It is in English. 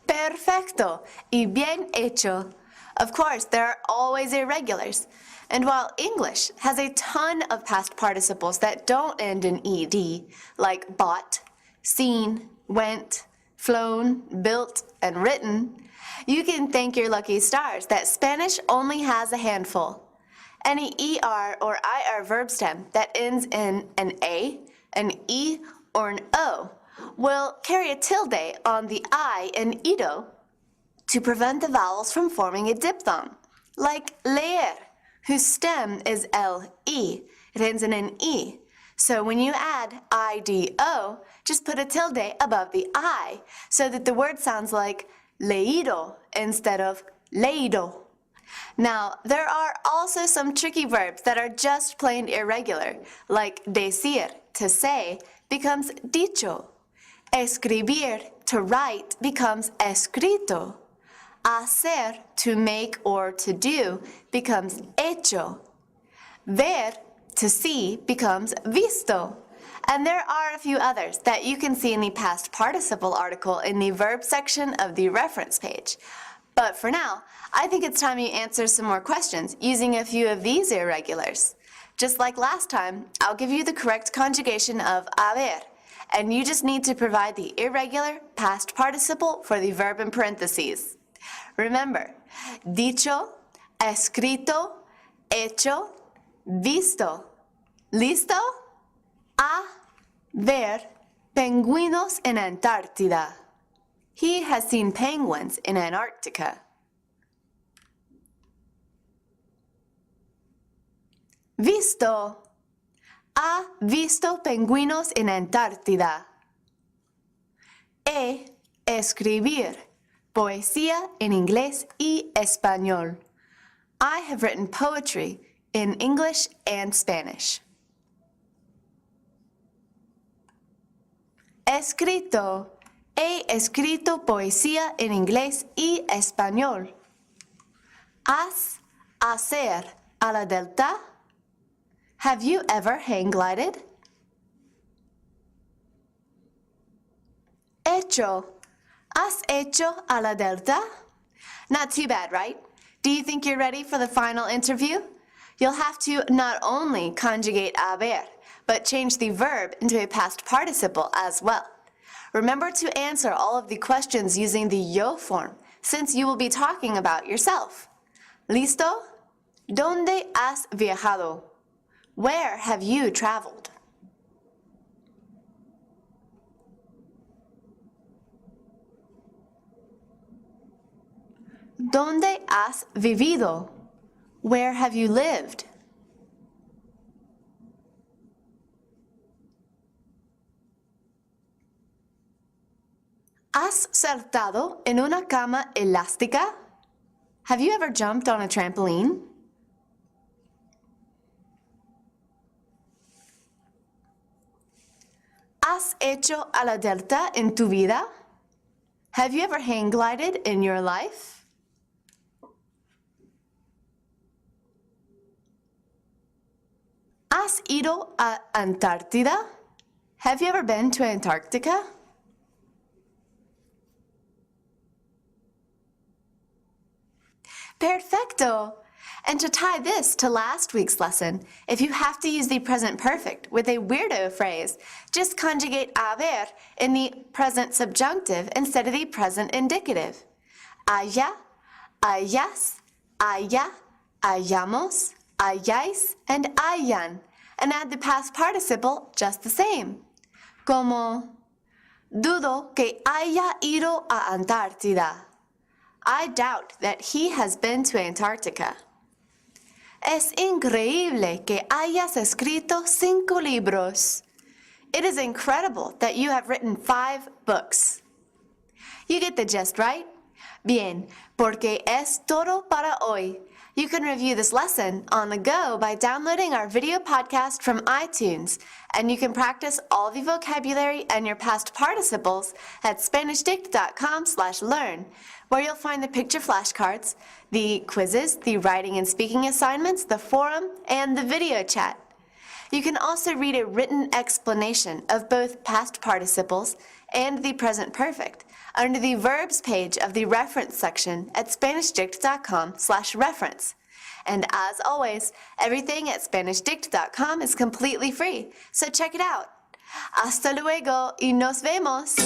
Perfecto y bien hecho. Of course, there are always irregulars. And while English has a ton of past participles that don't end in ed, like bought, seen, went, flown, built, and written, you can thank your lucky stars that Spanish only has a handful. Any ER or IR verb stem that ends in an A, an E, or an O will carry a tilde on the I in ido to prevent the vowels from forming a diphthong, like leer, whose stem is LE. It ends in an E. So when you add IDO, just put a tilde above the I so that the word sounds like leído instead of leído. Now, there are also some tricky verbs that are just plain irregular, like decir, to say, becomes dicho. Escribir, to write, becomes escrito. Hacer, to make or to do, becomes hecho. Ver, to see, becomes visto. And there are a few others that you can see in the past participle article in the verb section of the reference page. But for now, I think it's time you answer some more questions using a few of these irregulars. Just like last time, I'll give you the correct conjugation of haber, and you just need to provide the irregular past participle for the verb in parentheses. Remember, dicho, escrito, hecho, visto. ¿Listo? A ver pingüinos en Antártida. He has seen penguins in Antarctica. Visto. Ha visto pingüinos en Antártida. Escribir. Poesía en inglés y español. I have written poetry in English and Spanish. Escrito. He escrito poesía en inglés y español. Hacer a la delta. Have you ever hang glided? Hecho. ¿Has hecho a la delta? Not too bad, right? Do you think you're ready for the final interview? You'll have to not only conjugate haber, but change the verb into a past participle as well. Remember to answer all of the questions using the yo form, since you will be talking about yourself. ¿Listo? ¿Dónde has viajado? Where have you traveled? ¿Dónde has vivido? Where have you lived? ¿Has saltado en una cama elástica? Have you ever jumped on a trampoline? ¿Has hecho a la delta en tu vida? Have you ever hang glided in your life? ¿Has ido a Antártida? Have you ever been to Antarctica? Perfecto! And to tie this to last week's lesson, if you have to use the present perfect with a weirdo phrase, just conjugate haber in the present subjunctive instead of the present indicative. Haya, hayas, haya, hayamos, hayáis, and hayan, and add the past participle just the same. Como, dudo que haya ido a Antártida. I doubt that he has been to Antarctica. Es increíble que hayas escrito 5 libros. It is incredible that you have written 5 books. You get the gist, right? Bien, porque es todo para hoy. You can review this lesson on the go by downloading our video podcast from iTunes, and you can practice all the vocabulary and your past participles at SpanishDict.com/learn, where you'll find the picture flashcards, the quizzes, the writing and speaking assignments, the forum, and the video chat. You can also read a written explanation of both past participles and the present perfect under the verbs page of the reference section at SpanishDict.com/reference. And as always, everything at SpanishDict.com is completely free, so check it out. Hasta luego y nos vemos!